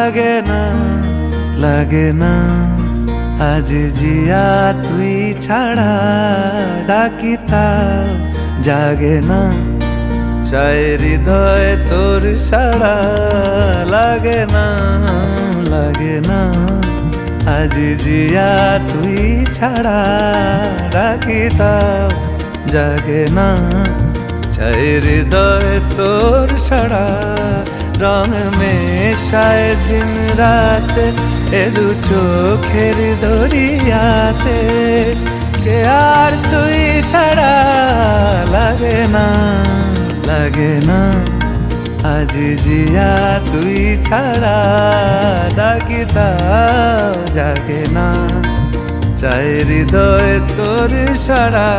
লাগে না আজ জিয়া তুই ছাড়া ডাকি তাও জাগে না চাই হৃদয় তোর সাড়া লাগে না আজ জিয়া তুই ছাড়া ডাকি তাও জাগে না চাই হৃদয় তোর সাড়া রং মেশায় দিন রাত এ দু চোখের দরিয়াতে কে আর তুই ছাড়া লাগে না আজ জিয়া তুই ছাড়া ডাকি তাও জাগে না চাই হৃদয় তোর সাড়া